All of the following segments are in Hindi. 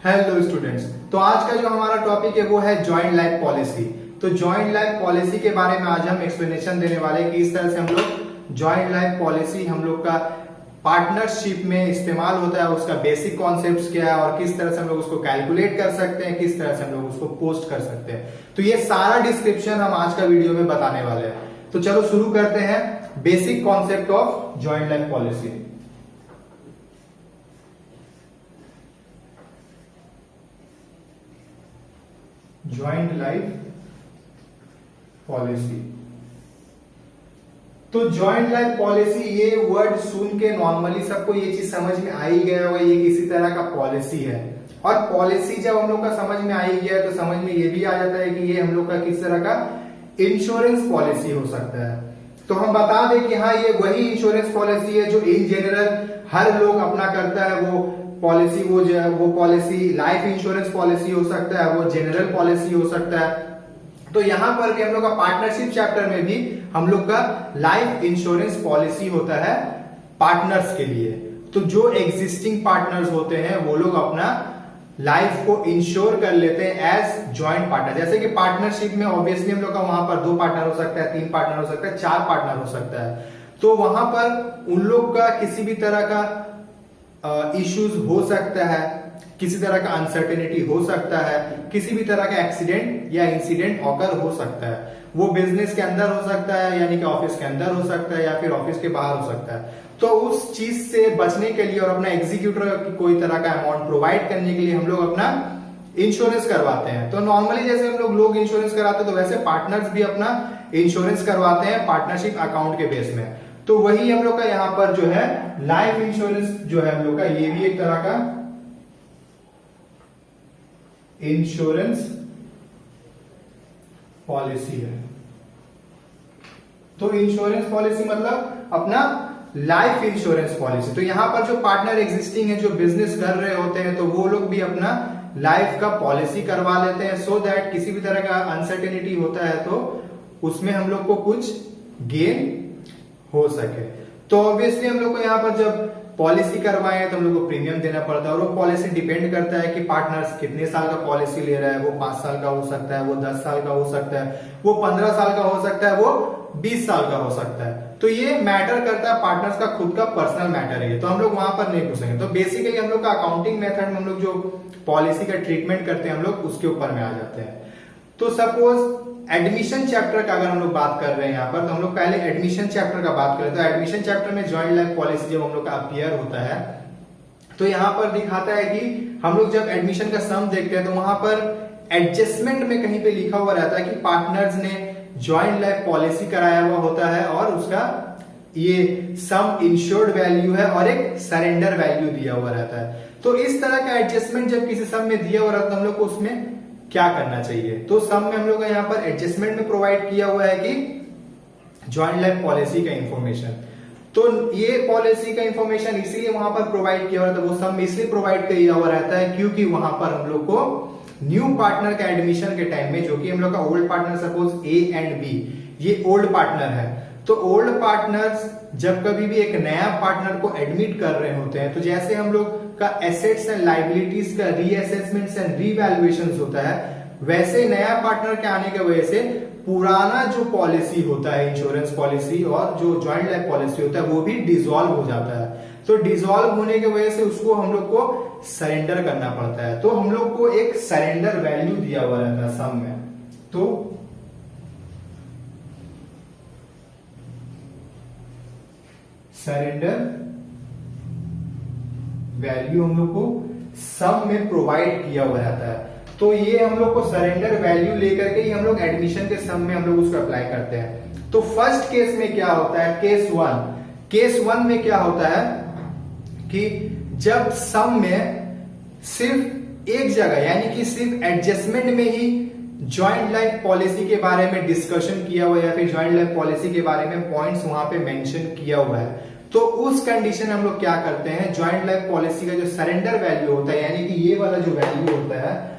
Hello students. तो आज का जो हमारा टॉपिक है वो है जॉइंट लाइफ पॉलिसी। तो जॉइंट लाइफ पॉलिसी के बारे में आज हम एक्सप्लेनेशन देने वाले हैं कि इस तरह से हम लोग जॉइंट लाइफ पॉलिसी हम लोग का पार्टनरशिप में इस्तेमाल होता है, उसका बेसिक कॉन्सेप्ट्स क्या है और किस तरह से हम लोग उसको कैलकुलेट कर सकते हैं, किस तरह से हम लोग उसको पोस्ट कर सकते हैं। तो ये सारा डिस्क्रिप्शन हम आज का वीडियो में बताने वाले हैं। तो चलो शुरू करते हैं basic concept of joint life policy. Joint life policy. तो ज्वाइंट लाइफ पॉलिसी ये वर्ड सुन के नॉर्मली सबको ये चीज समझ में आ ही गया होगा, ये किसी तरह का पॉलिसी है। और पॉलिसी जब हम लोग का समझ में आ ही गया तो समझ में ये भी आ जाता है कि ये हम लोग का किस तरह का इंश्योरेंस पॉलिसी हो सकता है। तो हम बता दें कि हाँ, ये वही इंश्योरेंस पॉलिसी है जो इन जनरल हर लोग अपना करता है। वो पॉलिसी वो पॉलिसी लाइफ इंश्योरेंस पॉलिसी हो सकता है, वो जनरल पॉलिसी हो सकता है। तो यहां पर भी हम लोग का पार्टनरशिप चैप्टर में भी हम लोग का लाइफ इंश्योरेंस पॉलिसी होता है पार्टनर्स के लिए। तो जो एग्जिस्टिंग पार्टनर्स होते हैं वो लोग अपना लाइफ को इंश्योर कर लेते हैं एज ज्वाइंट पार्टनर। जैसे कि पार्टनरशिप में ऑब्वियसली हम लोग का वहां पर 2 पार्टनर हो सकता है, 3 पार्टनर हो सकता है, 4 पार्टनर हो सकता है। तो वहां पर उन लोग का किसी भी तरह का इश्यूज हो सकता है, किसी तरह का अनसर्टेनिटी हो सकता है, किसी भी तरह का एक्सीडेंट या इंसिडेंट ऑकर हो सकता है। वो बिजनेस के अंदर हो सकता है, यानी कि ऑफिस के अंदर हो सकता है, या फिर ऑफिस के बाहर हो सकता है। तो उस चीज से बचने के लिए और अपना एग्जीक्यूटर की कोई तरह का अमाउंट प्रोवाइड करने के लिए हम लोग अपना इंश्योरेंस करवाते हैं। तो नॉर्मली जैसे हम लोग इंश्योरेंस कराते हैं तो वैसे पार्टनर्स भी अपना इंश्योरेंस करवाते हैं पार्टनरशिप अकाउंट के बेस में। तो वही हम लोग का यहाँ पर जो है लाइफ इंश्योरेंस जो है हम लोग का, ये भी एक तरह का इंश्योरेंस पॉलिसी है। तो इंश्योरेंस पॉलिसी मतलब अपना लाइफ इंश्योरेंस पॉलिसी। तो यहां पर जो पार्टनर एग्जिस्टिंग है, जो बिजनेस कर रहे होते हैं, तो वो लोग भी अपना लाइफ का पॉलिसी करवा लेते हैं सो दैट किसी भी तरह का अनसर्टेनिटी होता है तो उसमें हम लोग को कुछ गेन हो सके। तो ऑब्वियसली हम लोग को यहाँ पर जब पॉलिसी करवाए तो हम लोग को प्रीमियम देना पड़ता है, और वो पॉलिसी डिपेंड करता है कि पार्टनर्स कितने साल का पॉलिसी ले रहा है। वो 5 साल का हो सकता है, वो 10 साल का हो सकता है, वो 15 साल का हो सकता है, वो 20 साल का हो सकता है। तो ये मैटर करता है, पार्टनर्स का खुद का पर्सनल मैटर है, तो हम लोग वहां पर नहीं घुसेंगे। तो बेसिकली हम लोग का अकाउंटिंग मेथड में हम लोग जो पॉलिसी का ट्रीटमेंट करते हैं हम लोग उसके ऊपर में आ जाते हैं। तो सपोज एडमिशन चैप्टर का अगर हम लोग बात कर रहे हैं यहाँ पर, तो हम लोग पहले एडमिशन चैप्टर का बात करें। तो एडमिशन चैप्टर में जॉइंट लाइफ पॉलिसी जब हम लोग का अपीयर होता है तो यहाँ पर दिखाता है कि हम लोग जब एडमिशन का सम देखते हैं तो वहां पर एडजस्टमेंट में कहीं पे लिखा हुआ रहता है कि पार्टनर्स ने जॉइंट लाइफ पॉलिसी कराया हुआ होता है और उसका ये सम इंश्योर्ड वैल्यू है और एक सरेंडर वैल्यू दिया हुआ रहता है। तो इस तरह का एडजस्टमेंट जब किसी सम में दिया हुआ रहता है तो हम लोग को उसमें क्या करना चाहिए। तो सम में हम लोग यहाँ पर एडजस्टमेंट में प्रोवाइड किया हुआ है कि जॉइंट लाइफ पॉलिसी का इंफॉर्मेशन। तो ये पॉलिसी का इंफॉर्मेशन इसीलिए वहां पर प्रोवाइड किया हुआ रहता है, वो सम में इसलिए प्रोवाइड किया हुआ रहता है क्योंकि वहां पर हम लोग को न्यू पार्टनर का एडमिशन के टाइम में, जो कि हम लोग का old partner suppose A and B, ये ओल्ड पार्टनर है। तो ओल्ड पार्टनर्स जब कभी भी एक नया पार्टनर को एडमिट कर रहे होते हैं तो जैसे हम लोग का एसेट्स एंड लाइबिलिटीज का रीअसेसमेंट एंड रीवैल्यूएशन होता है, वैसे नया पार्टनर के आने की वजह से पुराना जो पॉलिसी होता है इंश्योरेंस पॉलिसी और जो जॉइंट लाइफ पॉलिसी होता है वो भी डिसॉल्व हो जाता है। तो डिसॉल्व होने की वजह से उसको हम लोग को सरेंडर करना पड़ता है। तो हम लोग को एक सरेंडर वैल्यू दिया हुआ रहता है सम में। तो सरेंडर वैल्यू हम लोग को सम में प्रोवाइड किया हुआ रहता है। तो ये हम लोग को सरेंडर वैल्यू लेकर के ही हम लोग एडमिशन के सम में हम लोग उसको अप्लाई करते हैं। तो फर्स्ट केस में क्या होता है, केस वन में क्या होता है कि जब सम में सिर्फ एक जगह यानी कि सिर्फ एडजस्टमेंट में ही ज्वाइंट लाइफ पॉलिसी के बारे में डिस्कशन किया हुआ है या फिर ज्वाइंट लाइफ पॉलिसी के बारे में पॉइंट्स वहां पे मेंशन किया हुआ है, तो उस कंडीशन हम लोग क्या करते हैं, ज्वाइंट लाइफ पॉलिसी का जो सरेंडर वैल्यू होता है यानी कि ये वाला जो वैल्यू होता है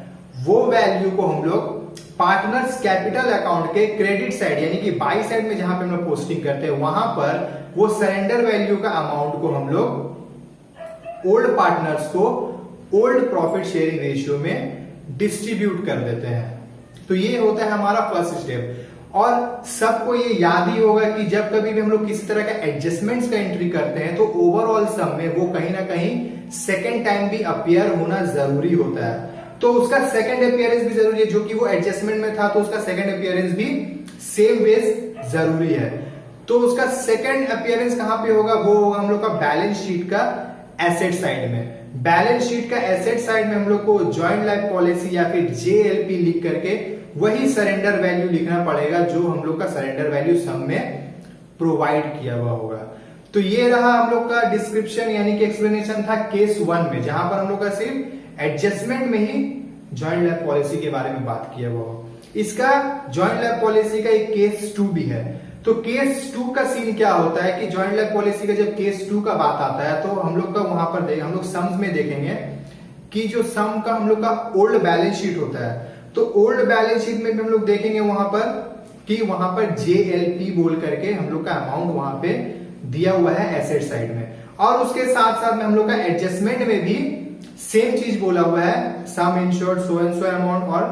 वो वैल्यू को हम लोग पार्टनर्स कैपिटल अकाउंट के क्रेडिट साइड यानी कि बाई साइड में जहां पे हम लोग पोस्टिंग करते हैं वहां पर वो सरेंडर वैल्यू का अमाउंट को हम लोग ओल्ड पार्टनर्स को ओल्ड प्रॉफिट शेयरिंग रेशियो में डिस्ट्रीब्यूट कर देते हैं। तो ये होता है हमारा फर्स्ट स्टेप। और सबको ये याद ही होगा कि जब कभी भी हम लोग किसी तरह का एडजस्टमेंट्स का एंट्री करते हैं तो ओवरऑल सम में वो कहीं ना कहीं सेकेंड टाइम भी अपीयर होना जरूरी होता है। तो उसका सेकेंड अपीयरेंस भी जरूरी है, जो कि वो एडजस्टमेंट में था तो उसका सेकेंड अपीयरेंस भी सेम बेस जरूरी है। तो उसका सेकेंड अपीयरेंस कहां पे होगा, वो होगा हम लोग का बैलेंस शीट का एसेट साइड में। बैलेंस शीट का एसेट साइड में हम लोग को जॉइंट लाइफ पॉलिसी या फिर JLP लिख करके वही सरेंडर वैल्यू लिखना पड़ेगा जो हम लोग का सरेंडर वैल्यू सम में प्रोवाइड किया हुआ होगा। तो ये रहा हम लोग का डिस्क्रिप्शन यानी कि एक्सप्लेनेशन था केस 1 में, जहां पर हम लोग का सिर्फ एडजस्टमेंट में ही जॉइंट लाइफ पॉलिसी के बारे में बात किया हुआ हो। इसका जॉइंट लाइफ पॉलिसी का एक केस 2 भी है। तो केस 2 का सीन क्या होता है कि जॉइंट लाइफ पॉलिसी का जब केस 2 का बात आता है तो हम लोग का वहां पर हम लोग सम्स में देखेंगे कि जो सम का हम लोग का ओल्ड बैलेंस शीट होता है, तो ओल्ड बैलेंस शीट में भी हम लोग देखेंगे वहां पर कि वहां पर JLP बोल करके हम लोग का अमाउंट वहां पे दिया हुआ है एसेट साइड में। और उसके साथ साथ में हम लोग का एडजस्टमेंट में भी सेम चीज बोला हुआ है, sum insured so and so amount और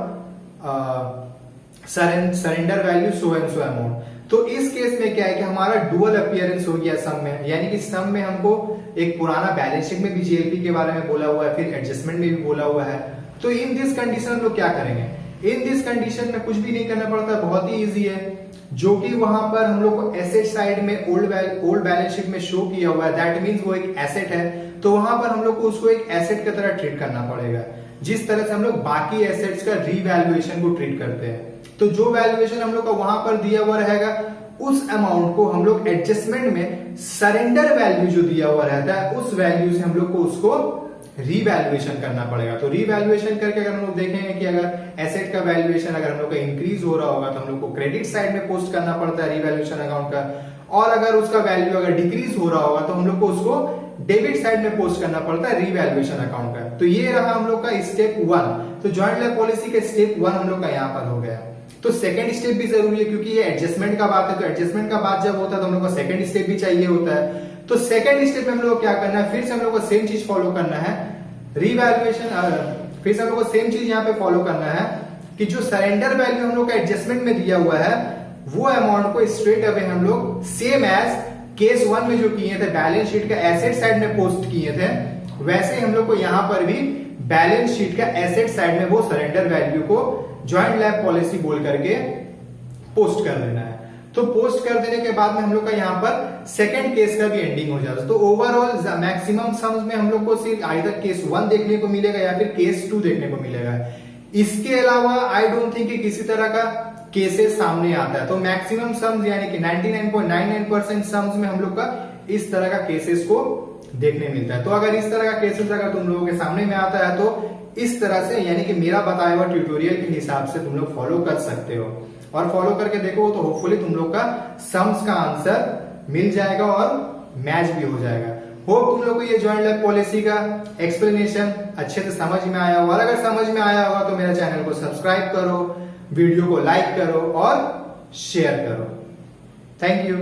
surrender value so and so amount. तो इस केस में क्या है कि हमारा डुअल अपीयरेंस हो गया सम में, यानी कि सम में हमको एक पुराना बैलेंस शीट में भी JLP के बारे में बोला हुआ है, फिर एडजस्टमेंट में भी बोला हुआ है। तो इन दिस कंडीशन हम लोग क्या करेंगे, इन दिस कंडीशन में कुछ भी नहीं करना पड़ता, बहुत ही इजी है। जो कि वहां पर हम लोग को एसेट साइड में ओल्ड बैलेंस शीट में शो किया हुआ है, दैट मींस वो एक एसेट है, तो वहां पर हम लोग को उसको एक एसेट की तरह ट्रीट करना पड़ेगा, जिस तरह से हम लोग बाकी एसेट्स का रीवैल्यूएशन को ट्रीट करते हैं। तो जो वैल्यूएशन हम लोग का वहां पर दिया हुआ रहेगा, उस अमाउंट को हम लोग एडजस्टमेंट में सरेंडर वैल्यू जो दिया हुआ रहता है उस वैल्यू से हम लोग को उसको रीवैल्यूएशन करना पड़ेगा। तो रीवैल्यूएशन करके अगर हम लोग देखेंगे कि अगर एसेट का वैल्यूएशन अगर हम लोग का इंक्रीज हो रहा होगा तो हम लोग को क्रेडिट साइड में पोस्ट करना पड़ता है रीवैल्यूएशन अकाउंट का, और अगर उसका वैल्यू अगर डिक्रीज हो रहा होगा तो हम लोग को उसको डेबिट साइड में पोस्ट करना पड़ता है रीवैल्यूएशन अकाउंट का। तो ये रहा हम लोग का स्टेप 1। तो जॉइंट लाइफ पॉलिसी के स्टेप 1 हम लोग का यहाँ पर हो गया। तो सेकंड स्टेप भी जरूरी है क्योंकि ये एडजस्टमेंट का बात है, तो एडजस्टमेंट का बात जब होता है तो हम लोग को सेकंड स्टेप भी चाहिए होता है। तो सेकंड स्टेप में हम लोग को क्या करना है, फिर से हम लोग को सेम चीज फॉलो करना है, रीवैल्यूएशन। फिर से हम लोग को सेम चीज यहाँ पे फॉलो करना है कि जो सरेंडर वैल्यू हम लोग का एडजस्टमेंट में दिया हुआ है वो अमाउंट को स्ट्रेट अवे हम लोग सेम एज केस 1 में जो किए थे बैलेंस शीट का एसेट साइड में पोस्ट किए थे, वैसे हम लोग को यहाँ पर भी बैलेंस शीट का एसेट साइड में वो सरेंडर वैल्यू को जॉइंट लाइफ पॉलिसी बोल करके पोस्ट कर देना है। तो पोस्ट कर देने के बाद में हम लोग का यहाँ पर सेकंड केस का भी एंडिंग हो जाता है। तो ओवरऑल मैक्सिमम सम्स में हम लोग को सिर्फ आइदर केस 1 देखने को मिलेगा या फिर केस 2 देखने को मिलेगा। इसके अलावा आई डोंट थिंक कि किसी तरह का केसेस सामने आता है। तो मैक्सिमम सम्स यानी कि 99.99% सम्स में हम लोग का इस तरह का केसेस को देखने मिलता है। तो अगर इस तरह का केसेस अगर तुम लोगों के सामने में आता है तो इस तरह से यानी कि मेरा बताया हुआ ट्यूटोरियल के हिसाब से तुम लोग फॉलो कर सकते हो, और फॉलो करके देखो तो होपफुली तुम लोग का सम्स का आंसर मिल जाएगा और मैच भी हो जाएगा। होप तुम लोग को ये जॉइंट लाइफ पॉलिसी का एक्सप्लेनेशन अच्छे से समझ में आया होगा, और अगर समझ में आया होगा तो मेरे चैनल को सब्सक्राइब करो, वीडियो को लाइक करो और शेयर करो। Thank you.